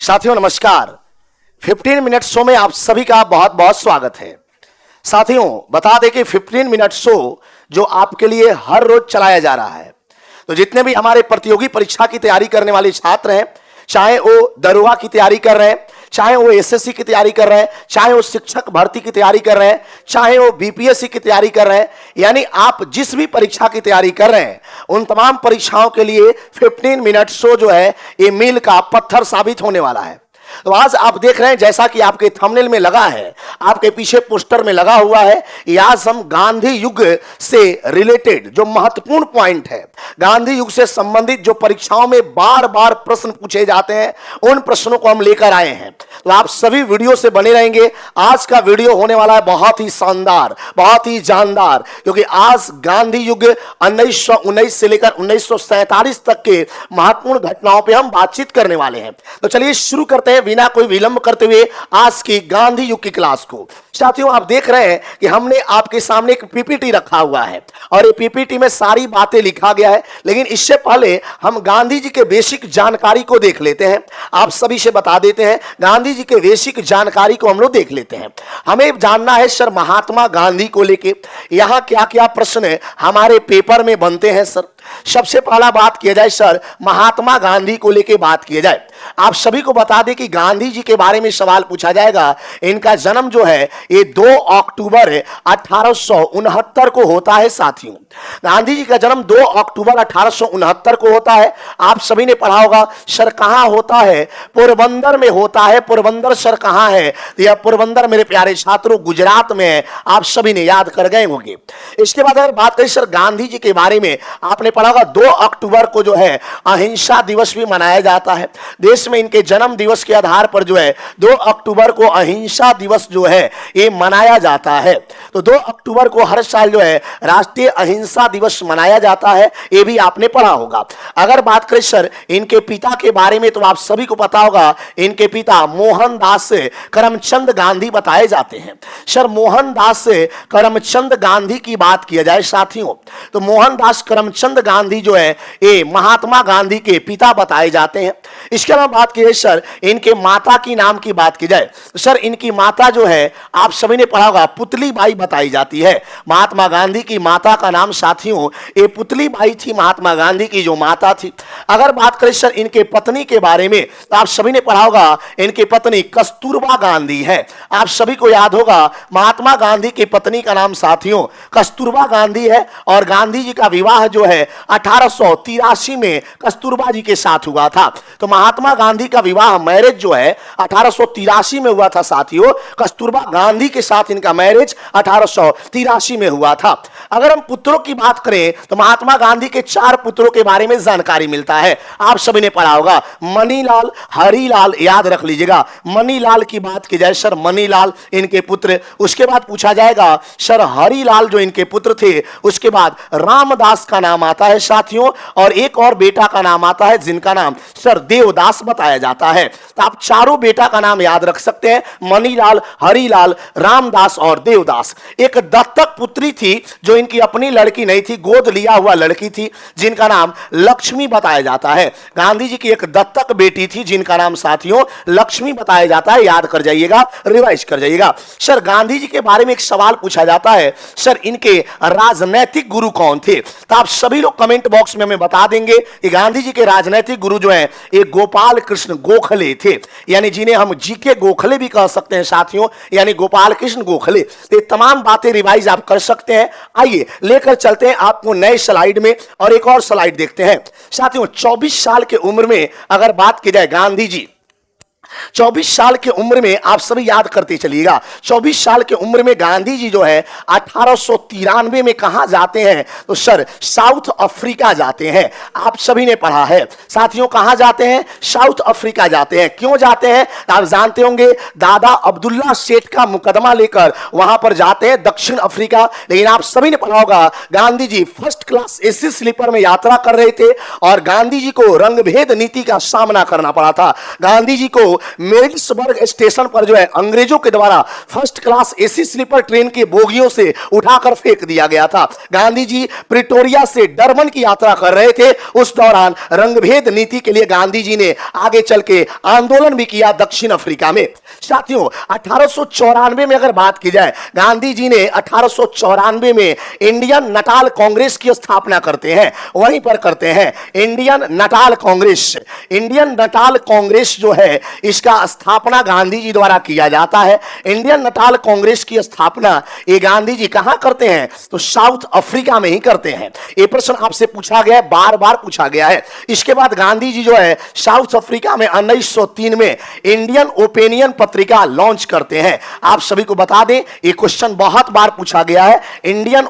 साथियों नमस्कार। 15 minute show में आप सभी का बहुत बहुत स्वागत है। साथियों बता दें कि 15 मिनट शो जो आपके लिए हर रोज चलाया जा रहा है, तो जितने भी हमारे प्रतियोगी परीक्षा की तैयारी करने वाले छात्र हैं, चाहे वो दरोगा की तैयारी कर रहे हैं, चाहे वो एसएससी की तैयारी कर रहे हैं, चाहे वो शिक्षक भर्ती की तैयारी कर रहे हैं, चाहे वो बीपीएससी की तैयारी कर रहे हैं, यानी आप जिस भी परीक्षा की तैयारी कर रहे हैं उन तमाम परीक्षाओं के लिए 15 मिनट शो जो है ये मील का पत्थर साबित होने वाला है। तो आज आप देख रहे हैं जैसा कि आपके थंबनेल में लगा है, आपके पीछे पोस्टर में लगा हुआ है, आज हम गांधी युग से रिलेटेड जो महत्वपूर्ण पॉइंट है, गांधी युग से संबंधित जो परीक्षाओं में बार बार प्रश्न पूछे जाते हैं, उन प्रश्नों को हम लेकर आए हैं। तो आप सभी वीडियो से बने रहेंगे। आज का वीडियो होने वाला है बहुत ही शानदार, बहुत ही जानदार, क्योंकि आज गांधी युग 1919 से लेकर 1947 तक के महत्वपूर्ण घटनाओं पर हम बातचीत करने वाले हैं। तो चलिए शुरू करते हैं बिना कोई विलंब करते हुए आज की गांधी युग की क्लास को। साथियों आप देख रहे हैं कि हमने आपके सामने एक पीपीटी रखा हुआ है और ये पीपीटी में सारी बातें लिखा गया है, लेकिन इससे पहले हम गांधी जी के बेसिक जानकारी को देख लेते हैं। आप सभी से बता देते हैं, गांधी जी के बेसिक जानकारी को हम लोग देख लेते हैं। हमें जानना है सर महात्मा गांधी को लेके यहां क्या क्या प्रश्न हमारे पेपर में बनते हैं। सर सबसे पहला बात किया जाए, सर महात्मा गांधी को लेके बात किया जाए। आप सभी को बता दें कि गांधी जी के बारे में सवाल पूछा जाएगा। इनका जन्म जो है ये 2 अक्टूबर 1869 को होता है। साथियों गांधी जी का जन्म 2 अक्टूबर 1869 को होता है। आप सभी ने पढ़ा होगा सर कहां होता है, पोरबंदर में होता है। पोरबंदर सर कहां है? यह पोरबंदर मेरे प्यारे छात्रों गुजरात में है। आप सभी ने याद कर गए होंगे। इसके बाद अगर बात करें सर गांधी जी के बारे में, आपने पढ़ा होगा 2 अक्टूबर को जो है अहिंसा दिवस भी मनाया जाता है। देश में इनके जन्म दिवस के आधार पर जो है 2 अक्टूबर को अहिंसा दिवस जो है ये मनाया जाता है। तो 2 अक्टूबर को हर साल जो है राष्ट्रीय अहिंसा दिवस मनाया जाता है, ये भी आपने पढ़ा होगा। अगर बात करें सर इनके पिता के बारे में, तो आप सभी को पता होगा इनके पिता मोहनदास करमचंद गांधी बताए जाते हैं। सर मोहनदास करमचंद गांधी की बात किया जाए साथियों, तो मोहनदास करमचंद गांधी जो है ये महात्मा गांधी के पिता बताए जाते हैं। इसके अलावा बात की जाए सर इनके माता की नाम की बात की जाए, तो सर इनकी माता जो है आप सभी ने पढ़ा होगा पुतली बाई बताई जाती है। महात्मा गांधी की माता का नाम साथियों ये पुतली बाई थी, महात्मा गांधी की जो माता थी। अगर बात करें सर इनके पत्नी के बारे में, तो आप सभी ने पढ़ा होगा इनकी पत्नी कस्तूरबा गांधी है। आप सभी को याद होगा महात्मा गांधी की पत्नी का नाम साथियों कस्तूरबा गांधी है और गांधी जी का विवाह जो है 1883 में कस्तूरबा जी के साथ हुआ था। तो महात्मा गांधी का विवाह मैरिज जो है 1883 में हुआ था साथियों। कस्तूरबा गांधी के साथ इनका मैरिज 1883 में हुआ था। अगर हम पुत्रों की बात करें तो महात्मा गांधी के 4 पुत्रों के बारे में जानकारी मिलता है। आप सभी ने पढ़ा होगा मनीलाल, हरिलाल, याद रख लीजिएगा। मनीलाल की बात की जाए सर मनीलाल इनके पुत्र। उसके बाद पूछा जाएगा सर हरिलाल जो इनके पुत्र थे, उसके बाद रामदास का नाम आता है साथियों, और एक और बेटा का नाम आता है जिनका नाम सर देवदास बताया जाता है। तो आप चारों बेटा का नाम याद रख सकते हैं, मनीलाल, हरिलाल, रामदास और देवदास। एक दत्तक पुत्री थी जो इनकी अपनी लड़की नहीं थी, गोद लिया हुआ लड़की थी जिनका नाम लक्ष्मी बताया जाता है। गांधी जी की एक दत्तक बेटी थी जिनका नाम साथियों लक्ष्मी बताया जाता है। याद कर जाइएगा, रिवाइज कर जाइएगा। सर गांधी जी के बारे में एक सवाल पूछा जाता है, सर इनके राजनैतिक गुरु कौन थे? तो आप सभी लोग कमेंट बॉक्स में हमें बता देंगे कि गांधी जी के राजनैतिक गुरु जो हैं ये गोपाल कृष्ण गोखले थे, यानी जिन्हें हम जीके गोखले भी कह सकते हैं साथियों, यानी गोपाल कृष्ण गोखले। तो ये तमाम बातें रिवाइज आप कर सकते हैं। आइए लेकर चलते हैं आपको नए स्लाइड में और एक और स्लाइड देखते हैं साथियों। 24 साल की उम्र में अगर बात की जाए गांधी जी 24 साल की उम्र में, आप सभी याद करते चलिएगा, 24 साल की उम्र में गांधी जी जो है 1893 में कहां जाते हैं? तो सर साउथ अफ्रीका जाते हैं। आप सभी ने पढ़ा है साथियों कहां जाते हैं? साउथ अफ्रीका जाते हैं। क्यों जाते हैं? आप जानते होंगे दादा अब्दुल्ला सेठ का मुकदमा लेकर वहां पर जाते हैं दक्षिण अफ्रीका। लेकिन आप सभी ने पढ़ा होगा Gandhi ji first class AC sleeper में यात्रा कर रहे थे और गांधी जी को रंगभेद नीति का सामना करना पड़ा था। गांधी जी को मेरिट्सबर्ग स्टेशन पर जो है अंग्रेजों के द्वारा first class AC sleeper train की बोगियों से उठाकर फेंक दिया गया था। गांधी जी प्रिटोरिया से डरबन की यात्रा कर रहे थे। उस दौरान रंगभेद नीति के लिए गांधी जी ने आगे चल के आंदोलन भी किया दक्षिण अफ्रीका में। साथियों 1894 में अगर बात की जाए, गांधी जी ने 1894 में इंडियन नटाल कांग्रेस की स्थापना करते हैं। वहीं पर करते हैं Indian Natal Congress. Indian Natal Congress जो है इसका स्थापना गांधी जी द्वारा किया जाता है। इंडियन नटाल कांग्रेस की स्थापना ये गांधी जी कहां करते हैं? तो साउथ अफ्रीका में ही करते हैं। ये प्रश्न आपसे पूछा गया है, बार बार पूछा गया है। इसके बाद गांधी जी जो है साउथ अफ्रीका में 1903 में इंडियन ओपिनियन पत्रिका लॉन्च करते हैं। आप सभी को बता दें ये क्वेश्चन बहुत बार पूछा गया है। इंडियन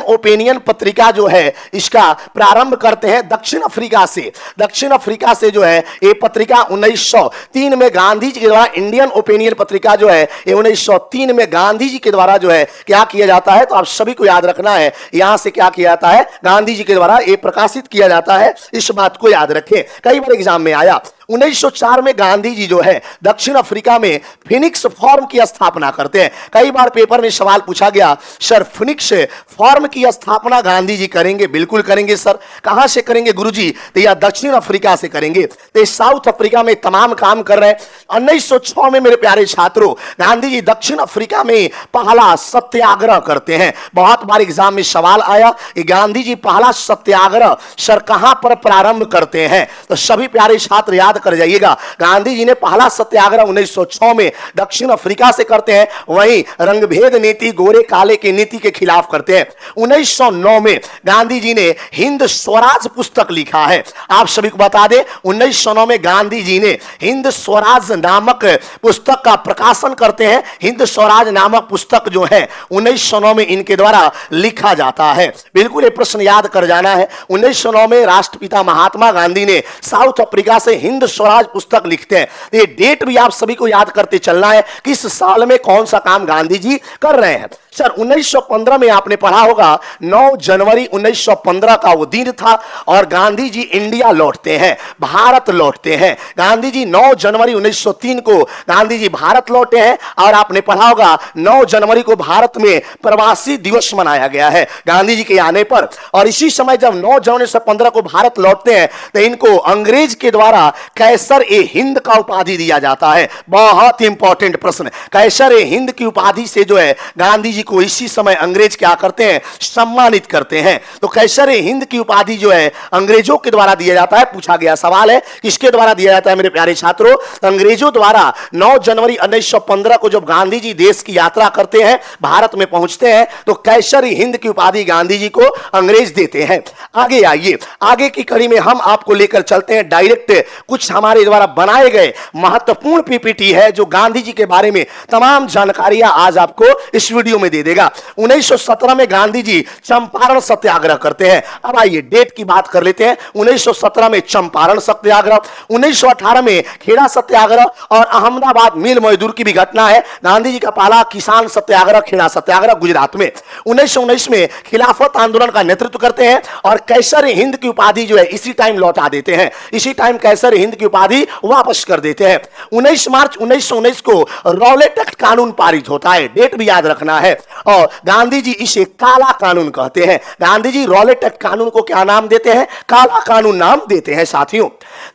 ओपिनियन पत्रिका जो है इसका प्रारंभ करते हैं दक्षिण अफ्रीका से। दक्षिण अफ्रीका से जो है ये पत्रिका 1903 में गांधी जी के द्वारा, इंडियन ओपिनियन पत्रिका जो है ये 1903 में गांधी जी के द्वारा जो है क्या किया जाता है? तो आप सभी को याद रखना है यहां से क्या किया जाता है? गांधी जी के द्वारा ये प्रकाशित किया जाता है। इस बात को याद रखें, कई बार एग्जाम में आया। 1904 में गांधी जी जो है दक्षिण अफ्रीका में फिनिक्स फॉर्म की स्थापना करते हैं। कई बार पेपर में सवाल पूछा गया, सर फिनिक्स फॉर्म की स्थापना गांधी जी करेंगे? बिल्कुल करेंगे सर। कहां से करेंगे गुरुजी? तो या दक्षिण अफ्रीका से करेंगे। तो साउथ अफ्रीका में तमाम काम कर रहे हैं। 1906 में मेरे प्यारे छात्रों गांधी जी दक्षिण अफ्रीका में पहला सत्याग्रह करते हैं। बहुत बार एग्जाम में सवाल आया कि गांधी जी पहला सत्याग्रह सर कहां पर प्रारंभ करते हैं? तो सभी प्यारे छात्र याद कर जाइएगा, गांधी जी ने पहला सत्याग्रह 1906 में दक्षिण अफ्रीका से करते हैं। वहीं रंगभेद नीति, गोरे काले की नीति के खिलाफ करते हैं। 1909 में गांधी जी ने हिंद स्वराज पुस्तक लिखा है। आप सभी को बता दें 1909 में गांधी जी ने हिंद स्वराज नामक पुस्तक का प्रकाशन करते हैं। हिंद स्वराज नामक पुस्तक जो है 1909 में इनके द्वारा लिखा जाता है। बिल्कुल ये प्रश्न याद कर जाना है। 1909 में राष्ट्रपिता महात्मा गांधी ने साउथ अफ्रीका से हिंद स्वराज पुस्तक लिखते हैं। ये डेट भी आप सभी को याद करते चलना है, किस साल में कौन सा काम गांधी जी कर रहे हैं। सर 1915 में आपने पढ़ा होगा 9 जनवरी 1915 का वो दिन था और गांधी जी इंडिया लौटते हैं, भारत लौटते हैं। गांधी जी 9 जनवरी 1903 को गांधी जी भारत लौटे हैं और आपने पढ़ा होगा 9 जनवरी को भारत में प्रवासी दिवस मनाया गया है गांधी जी के आने पर। और इसी समय जब 9 जनवरी 1915 को भारत लौटते हैं तो इनको अंग्रेज के द्वारा कैसर ए हिंद का उपाधि दिया जाता है। बहुत इंपॉर्टेंट प्रश्न, कैसर ए हिंद की उपाधि से जो है गांधी जी को इसी समय अंग्रेज क्या करते हैं? सम्मानित करते हैं। तो कैसर ए हिंद की उपाधि जो है अंग्रेजों के द्वारा दिया जाता है। पूछा गया सवाल है किसके द्वारा दिया जाता है मेरे प्यारे छात्रों? अंग्रेजों द्वारा। 9 जनवरी 1915 को जब गांधी जी देश की यात्रा करते हैं, भारत में पहुंचते हैं, तो कैसर ए हिंद की उपाधि गांधी जी को अंग्रेज देते हैं। आगे आइए, आगे की कड़ी में हम आपको लेकर चलते हैं डायरेक्ट कुछ हमारे द्वारा बनाए गए महत्वपूर्ण पीपीटी है जो गांधी जी के बारे में तमाम जानकारियां आज आपको इस वीडियो में दे देगा। 1917 में गांधी जी चंपारण सत्याग्रह करते हैं। अब आइए डेट की बात कर लेते हैं। 1917 में चंपारण सत्याग्रह, 1918 में खेड़ा सत्याग्रह और अहमदाबाद मिल मजदूर की भी घटना है। गांधी जी का पहला किसान सत्याग्रह खेड़ा सत्याग्रह गुजरात में। 1919 में खिलाफत आंदोलन का नेतृत्व करते हैं और कैसर हिंद की उपाधि जो है इसी टाइम लौटा देते हैं। इसी टाइम कैसर हिंद की उपाधि वापस कर देते हैं। 19 मार्च 1919 को रॉलेट एक्ट कानून पारित होता है, डेट भी याद रखना है। और गांधी जी इसे काला कानून कहते हैं। गांधी जी रॉलेट एक्ट कानून को क्या नाम देते हैं? काला कानून नाम देते हैं। साथियों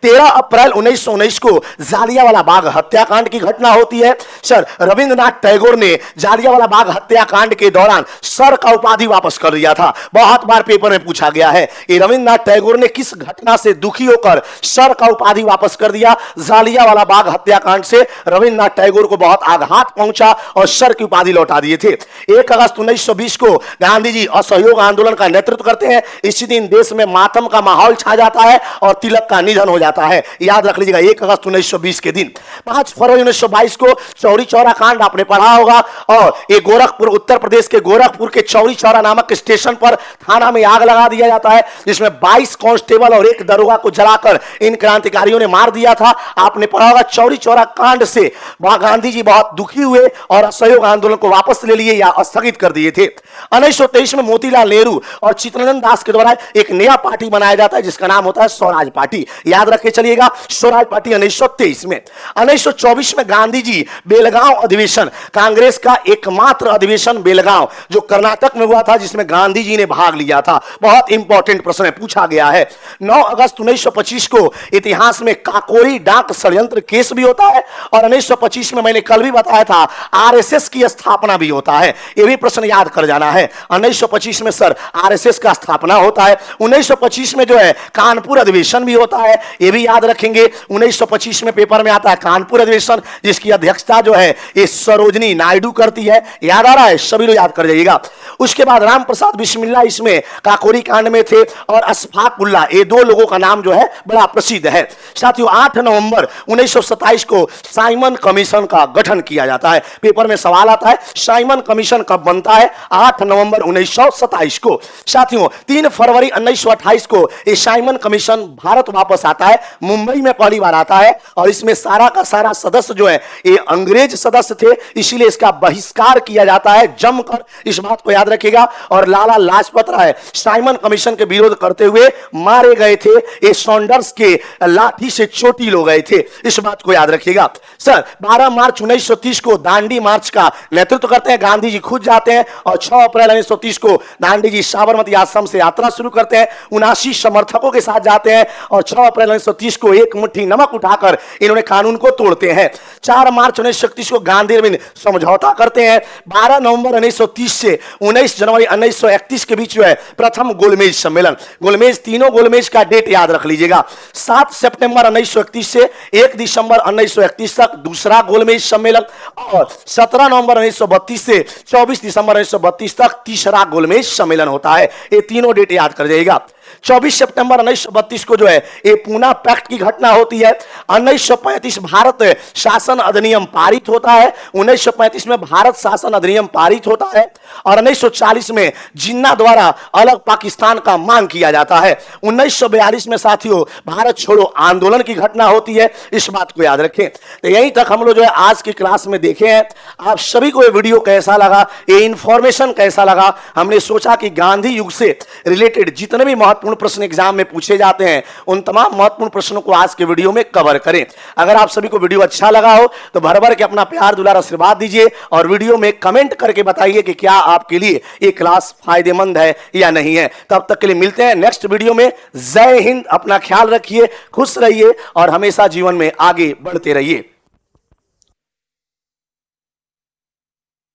13 अप्रैल 1919 को जालियांवाला बाग हत्याकांड की घटना होती है। सर रविंद्रनाथ टैगोर ने जालियांवाला बाग हत्याकांड के दौरान सर का उपाधि वापस कर दिया था। बहुत बार पेपर में पूछा गया है कि रविंद्रनाथ टैगोर ने किस घटना से दुखी होकर सर का उपाधि वापस कर दिया? जालियांवाला बाग हत्याकांड से रविंद्रनाथ टैगोर को बहुत आघात पहुंचा और सर की उपाधि लौटा दिए थे। 1 अगस्त 1920 को गांधी जी असहयोग आंदोलन का नेतृत्व करते हैं। इसी दिन देश में मातम का माहौल छा जाता है और तिलक का निधन हो जाता है। याद रख लीजिएगा 1 अगस्त 1920 के दिन। 5 फरवरी 1922 को चौरी चौरा कांड आपने पढ़ा होगा और ये गोरखपुर, उत्तर प्रदेश के गोरखपुर के चौरी चौरा नामक स्टेशन पर थाना में आग लगा दिया जाता है, जिसमें 22 कांस्टेबल और 1 दरोगा को जलाकर इन क्रांतिकारियों ने मार दिया था। आपने पढ़ा होगा चौरी चौरा कांड से गांधी जी बहुत दुखी हुए और असहयोग आंदोलन को वापस ले लिए। या स्थगित कर दिए थे। 1923 में मोतीलाल नेहरू और चित्तरंजन दास के द्वारा एक नया पार्टी बनाया जाता है जिसका नाम होता है स्वराज पार्टी। याद रखे चलिएगा, स्वराज पार्टी 1923 में। 1924 में गांधी जी बेलगांव अधिवेशन, कांग्रेस का एकमात्र अधिवेशन बेलगांव जो कर्नाटक में हुआ था जिसमें गांधी जी ने भाग लिया था। बहुत इंपॉर्टेंट प्रश्न है, पूछा गया है। 9 अगस्त 1925 को इतिहास में काकोरी डाक षड्यंत्र केस भी होता है और 1925 में मैंने कल भी बताया था आरएसएस की स्थापना भी होता है। यह भी प्रश्न याद कर जाना है। 1925 में सर आरएसएस का स्थापना होता है। 1925 में जो है कानपुर अधिवेशन भी होता है, यह भी याद रखेंगे। 1925 में पेपर में आता है कानपुर अधिवेशन जिसकी अध्यक्षता जो है ये सरोजनी नायडू करती है। याद आ रहा है, सभी लोग याद कर जाइएगा। उसके बाद राम प्रसाद बिस्मिल्ला इसमें काकोरी कांड में थे और अशफाकुल्ला, ये दो लोगों का नाम जो है बड़ा प्रसिद्ध है। साथियों 8 नवंबर 1927 को साइमन कमीशन का गठन किया जाता है। पेपर में सवाल आता है साइमन कमीशन कब बनता है? 8 नवंबर 1927 को। साथियों 3 फरवरी 1928 को ये साइमन कमीशन भारत वापस आता है, मुंबई में पहली बार आता है और इसमें सारा का सारा सदस्य जो है ये अंग्रेज सदस्य थे, इसीलिए इसका बहिष्कार किया जाता है जमकर, इस बात को याद रखिएगा। और लाला लाजपत राय साइमन कमीशन के विरोध करते हुए मारे गए थे, ये सॉन्डर्स के लाठी से चोटिल हो गए थे, इस बात को याद रखिएगा। सर 12 मार्च 1930 को दांडी मार्च का नेतृत्व करते हैं, गांधी जी खुद जाते हैं और 6 अप्रैल 1930 को गांधी जी साबरमती आश्रम से यात्रा शुरू करते हैं, 79 समर्थकों के साथ जाते हैं और 6 अप्रैल 1930 को एक मुट्ठी नमक उठाकर इन्होंने कानून को तोड़ते हैं। 4 मार्च 1931 को गांधी अरविंद समझौता करते हैं। 12 नवंबर 1930 से 19 जनवरी 1931 के बीच जो है प्रथम गोलमेज सम्मेलन, गोलमेज तीनों गोलमेज का डेट याद रख लीजिएगा। 7 सितंबर 1931 से 1 दिसंबर 1931 तक दूसरा गोलमेज सम्मेलन और 17 नवंबर 1932 से 24 दिसंबर 1932 तक तीसरा गोलमेज सम्मेलन होता है। ये तीनों डेट याद कर जाइएगा। 24 सितंबर 1932 को जो है ये पूना पैक्ट की घटना होती है। 1935 भारत शासन अधिनियम पारित होता है, 1935 में भारत शासन अधिनियम पारित होता है और 1940 में जिन्ना द्वारा अलग पाकिस्तान का मांग किया जाता है। 1942 में साथियों भारत छोड़ो आंदोलन की घटना होती है, इस बात को याद रखें। तो यहीं तक हम लोग जो है आज की क्लास में देखे हैं। आप सभी को ये वीडियो कैसा लगा, ये इंफॉर्मेशन कैसा लगा? हमने सोचा कि गांधी युग से रिलेटेड जितने भी महत्वपूर्ण प्रश्न एग्जाम में पूछे जाते हैं उन तमाम महत्वपूर्ण प्रश्नों को आज के वीडियो में कवर करें। अगर आप सभी को वीडियो अच्छा लगा हो तो भर भर के अपना प्यार दुलार आशीर्वाद दीजिए और वीडियो में कमेंट करके बताइए कि क्या आपके लिए ये क्लास फायदेमंद है या नहीं है। तब तक के लिए मिलते हैं नेक्स्ट वीडियो में। जय हिंद, अपना ख्याल रखिए, खुश रहिए और हमेशा जीवन में आगे बढ़ते रहिए।